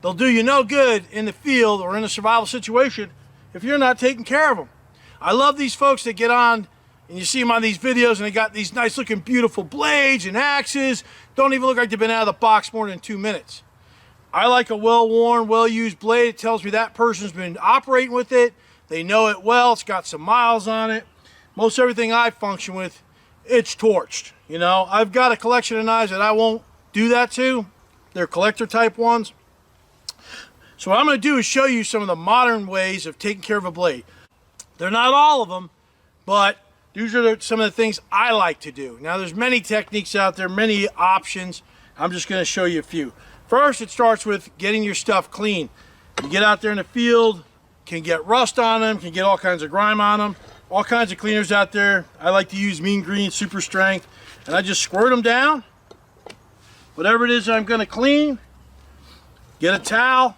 They'll do you no good in the field or in a survival situation if you're not taking care of them. I love these folks that get on and you see them on these videos and they got these nice looking beautiful blades and axes. Don't even look like they've been out of the box more than 2 minutes. I like a well-worn, well-used blade. It tells me that person's been operating with it. They know it well. It's got some miles on it. Most everything I function with, it's torched. You know, I've got a collection of knives that I won't do that to. They're collector type ones. So what I'm going to do is show you some of the modern ways of taking care of a blade. They're not all of them, but these are some of the things I like to do. Now there's many techniques out there, many options. I'm just going to show you a few. First, it starts with getting your stuff clean. You get out there in the field, can get rust on them, can get all kinds of grime on them. All kinds of cleaners out there. I like to use Mean Green Super Strength, and I just squirt them down. Whatever it is I'm going to clean, get a towel,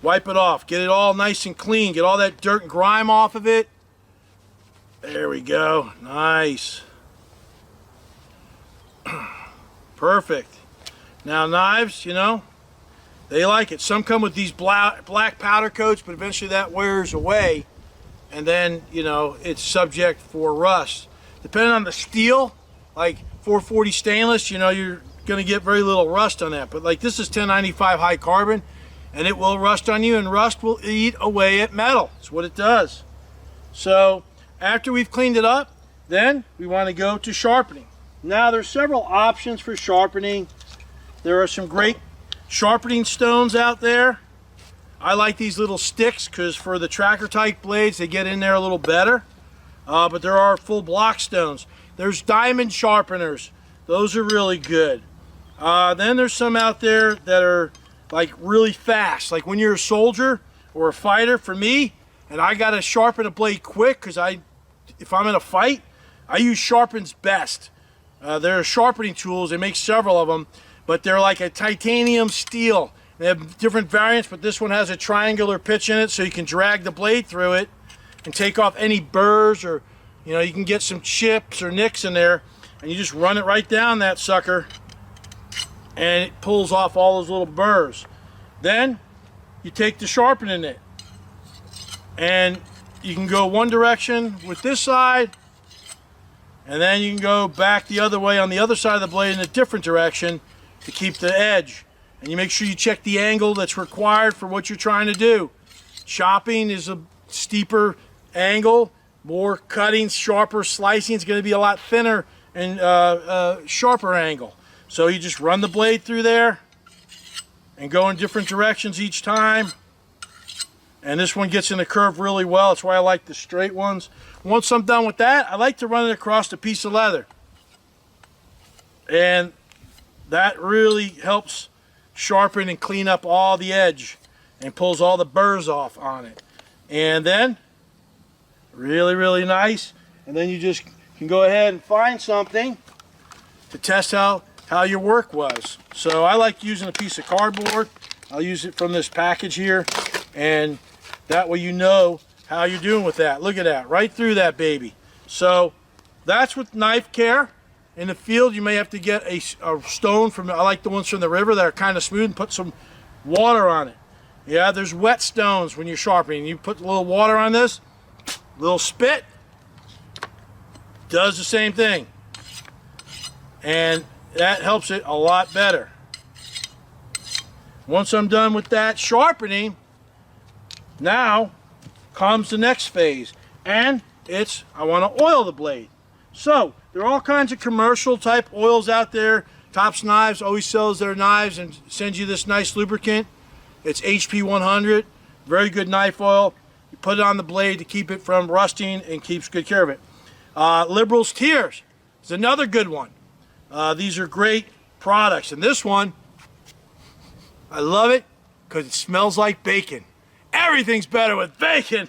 wipe it off, get it all nice and clean, get all that dirt and grime off of it. There we go, nice. Perfect. Now knives, you know, they like it. Some come with these black powder coats, but eventually that wears away, and then, you know, it's subject for rust. Depending on the steel, like 440 stainless, you know, you're going to get very little rust on that. But like this is 1095 high carbon, and it will rust on you, and rust will eat away at metal. That's what it does. So after we've cleaned it up, then we want to go to sharpening. Now there's several options for sharpening. There are some great sharpening stones out there. I like these little sticks because for the tracker type blades, they get in there a little better. But there are full block stones. There's diamond sharpeners. Those are really good. Then there's some out there that are like really fast. Like when you're a soldier or a fighter, for me, and I gotta sharpen a blade quick because if I'm in a fight, I use Sharpen's Best. They're sharpening tools. They make several of them, but they're like a titanium steel. They have different variants, but this one has a triangular pitch in it so you can drag the blade through it and take off any burrs, or you know, you can get some chips or nicks in there, and you just run it right down that sucker and it pulls off all those little burrs. Then you take the sharpening it and you can go one direction with this side, and then you can go back the other way on the other side of the blade in a different direction to keep the edge. And you make sure you check the angle that's required for what you're trying to do. Chopping is a steeper angle. More cutting, sharper slicing is going to be a lot thinner and sharper angle. So you just run the blade through there and go in different directions each time. And this one gets in the curve really well. That's why I like the straight ones. Once I'm done with that, I like to run it across a piece of leather. And that really helps sharpen and clean up all the edge and pulls all the burrs off on it. And then, really, really nice. And then you just can go ahead and find something to test how your work was. So I like using a piece of cardboard. I'll use it from this package here, and that way you know how you're doing with that. Look at that, right through that baby. So that's with knife care. In the field, you may have to get a stone from, I like the ones from the river that are kind of smooth, and put some water on it. Yeah, there's wet stones when you're sharpening. You put a little water on this, little spit, does the same thing. And that helps it a lot better. Once I'm done with that sharpening, now comes the next phase, and it's I want to oil the blade. So there are all kinds of commercial type oils out there. Tops Knives always sells their knives and sends you this nice lubricant. It's HP 100, very good knife oil. You put it on the blade to keep it from rusting and keeps good care of it. Liberal's Tears is another good one. These are great products, and this one, I love it because it smells like bacon. Everything's better with bacon.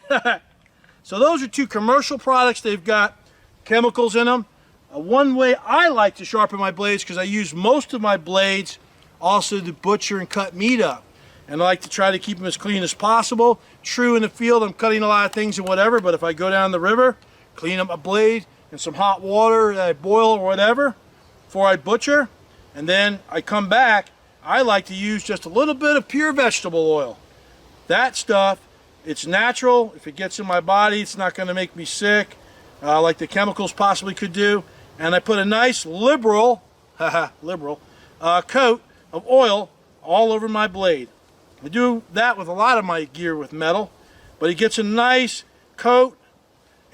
So those are two commercial products. They've got chemicals in them. One way I like to sharpen my blades, because I use most of my blades also to butcher and cut meat up, and I like to try to keep them as clean as possible. True, in the field I'm cutting a lot of things and whatever, but if I go down the river, clean up a blade in some hot water that I boil or whatever before I butcher, and then I come back, I like to use just a little bit of pure vegetable oil. That stuff, it's natural. If it gets in my body, it's not going to make me sick like the chemicals possibly could do. And I put a nice liberal coat of oil all over my blade. I do that with a lot of my gear with metal, but it gets a nice coat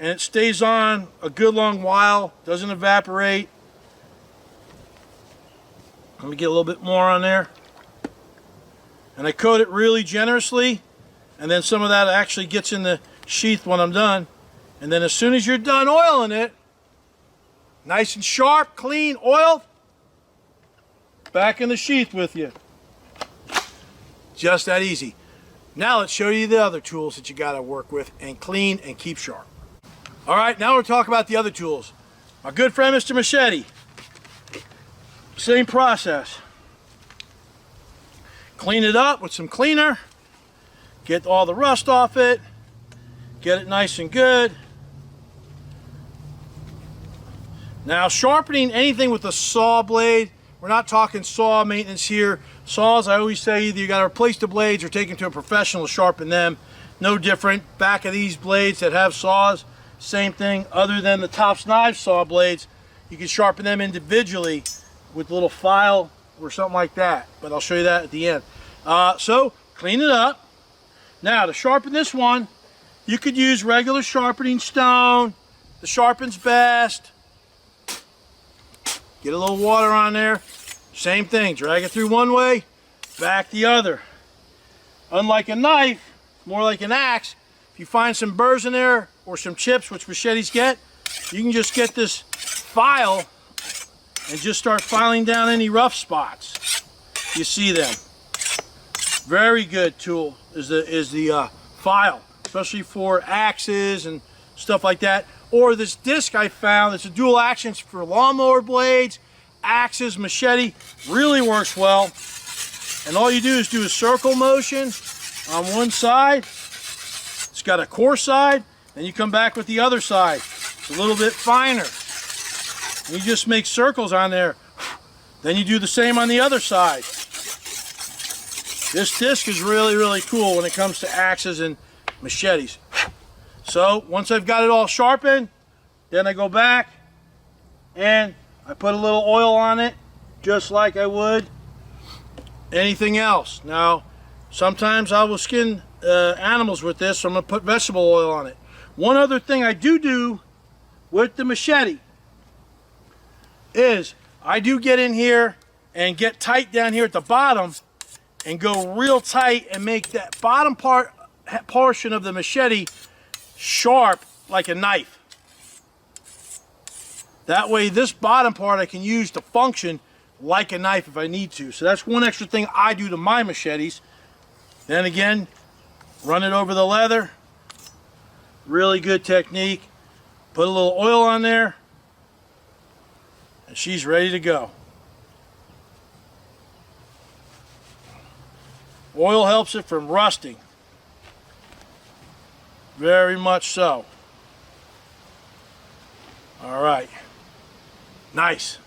and it stays on a good long while, doesn't evaporate. Let me get a little bit more on there. And I coat it really generously, and then some of that actually gets in the sheath when I'm done. And then as soon as you're done oiling it, nice and sharp, clean, oiled, back in the sheath with you. Just that easy. Now let's show you the other tools that you got to work with and clean and keep sharp. All right, now we'll talk about the other tools. My good friend, Mr. Machete. Same process. Clean it up with some cleaner. Get all the rust off it. Get it nice and good. Now, sharpening anything with a saw blade, we're not talking saw maintenance here. Saws, I always say, either you got to replace the blades or take them to a professional to sharpen them. No different. Back of these blades that have saws, same thing. Other than the Tops Knives saw blades, you can sharpen them individually with a little file or something like that. But I'll show you that at the end. So, clean it up. Now, to sharpen this one, you could use regular sharpening stone. The sharpens best. Get a little water on there. Same thing, drag it through one way, back the other. Unlike a knife, more like an axe, if you find some burrs in there or some chips, which machetes get, you can just get this file and just start filing down any rough spots. You see them. Very good tool is the file, especially for axes and stuff like that. Or this disc I found, it's a dual action for lawnmower blades, axes, machete, really works well. And all you do is do a circle motion on one side. It's got a coarse side, and you come back with the other side. It's a little bit finer. And you just make circles on there. Then you do the same on the other side. This disc is really, really cool when it comes to axes and machetes. So once I've got it all sharpened, then I go back and I put a little oil on it, just like I would anything else. Now, sometimes I will skin animals with this, so I'm going to put vegetable oil on it. One other thing I do with the machete is I do get in here and get tight down here at the bottom and go real tight and make that bottom portion of the machete sharp like a knife. That way this bottom part I can use to function like a knife if I need to. So that's one extra thing I do to my machetes. Then again, run it over the leather. Really good technique. Put a little oil on there and she's ready to go. Oil helps it from rusting. Very much so. All right. Nice.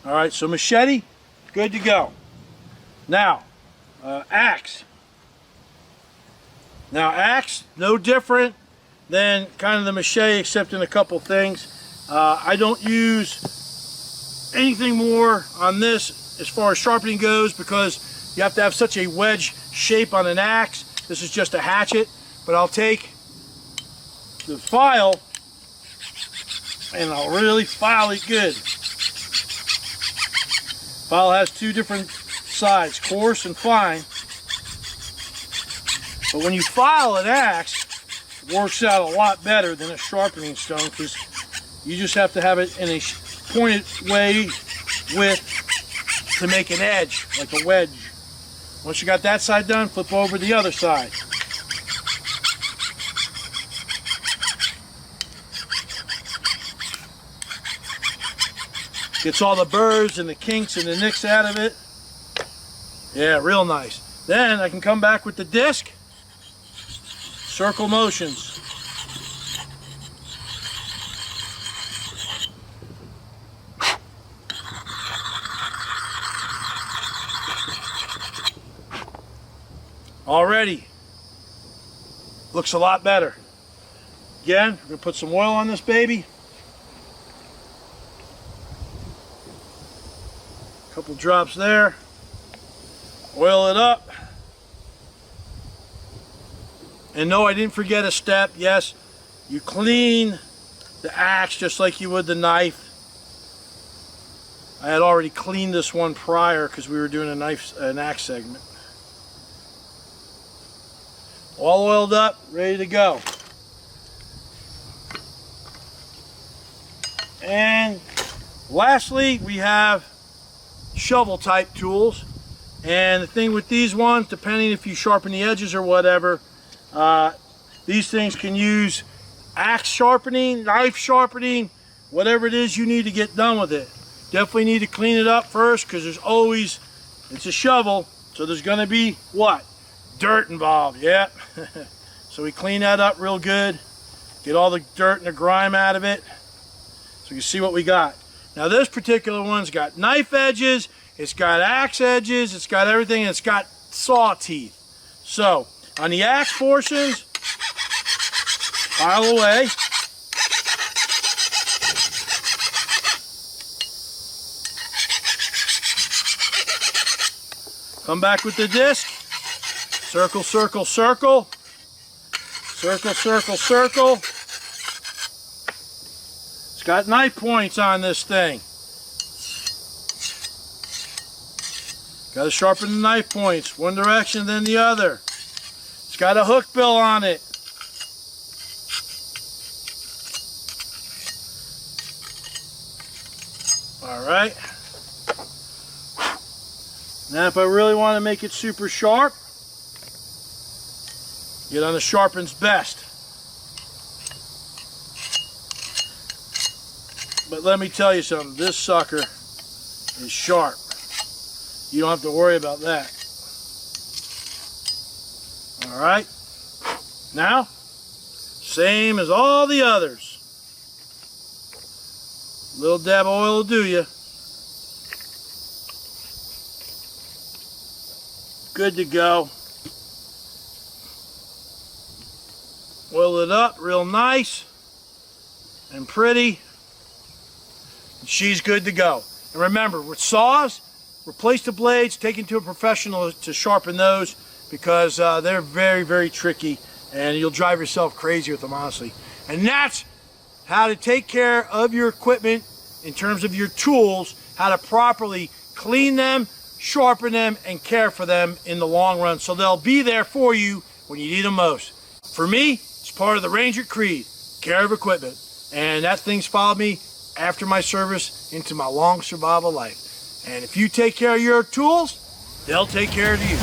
All right, so machete, good to go. Now, axe. Now, axe, no different than kind of the machete, except in a couple things. I don't use anything more on this as far as sharpening goes because you have to have such a wedge shape on an axe. This is just a hatchet, but I'll take the file and I'll really file it good. File has two different sides, coarse and fine. But when you file an axe, it works out a lot better than a sharpening stone because you just have to have it in a pointed way to make an edge, like a wedge. Once you got that side done, flip over the other side. Gets all the burrs and the kinks and the nicks out of it. Yeah, real nice. Then I can come back with the disc. Circle motions. Already looks a lot better. Again, we're gonna put some oil on this baby. A couple drops there. Oil it up. And no, I didn't forget a step. Yes, you clean the axe just like you would the knife. I had already cleaned this one prior because we were doing an axe segment. All oiled up, ready to go. And lastly, we have shovel type tools. And the thing with these ones, depending if you sharpen the edges or whatever, these things can use axe sharpening, knife sharpening, whatever it is you need to get done with it. Definitely need to clean it up first because there's always, it's a shovel, so there's going to be what? Dirt involved. Yep. So we clean that up real good, get all the dirt and the grime out of it, so you can see what we got. Now this particular one's got knife edges, it's got axe edges, it's got everything, and it's got saw teeth. So on the axe portions, pile away. Come back with the disc. Circle, circle, circle. Circle, circle, circle. It's got knife points on this thing. Got to sharpen the knife points, one direction then the other. It's got a hook bill on it. All right. Now if I really want to make it super sharp, get on the Sharpen's Best. But let me tell you something, this sucker is sharp. You don't have to worry about that. All right. Now, same as all the others. Little dab of oil will do you. Good to go. Oil it up real nice and pretty. And she's good to go. And remember, with saws, replace the blades, take them to a professional to sharpen those because they're very, very tricky and you'll drive yourself crazy with them, honestly. And that's how to take care of your equipment in terms of your tools, how to properly clean them, sharpen them, and care for them in the long run so they'll be there for you when you need them most. For me, it's part of the Ranger Creed, care of equipment. And that thing's followed me after my service into my long survival life. And if you take care of your tools, they'll take care of you.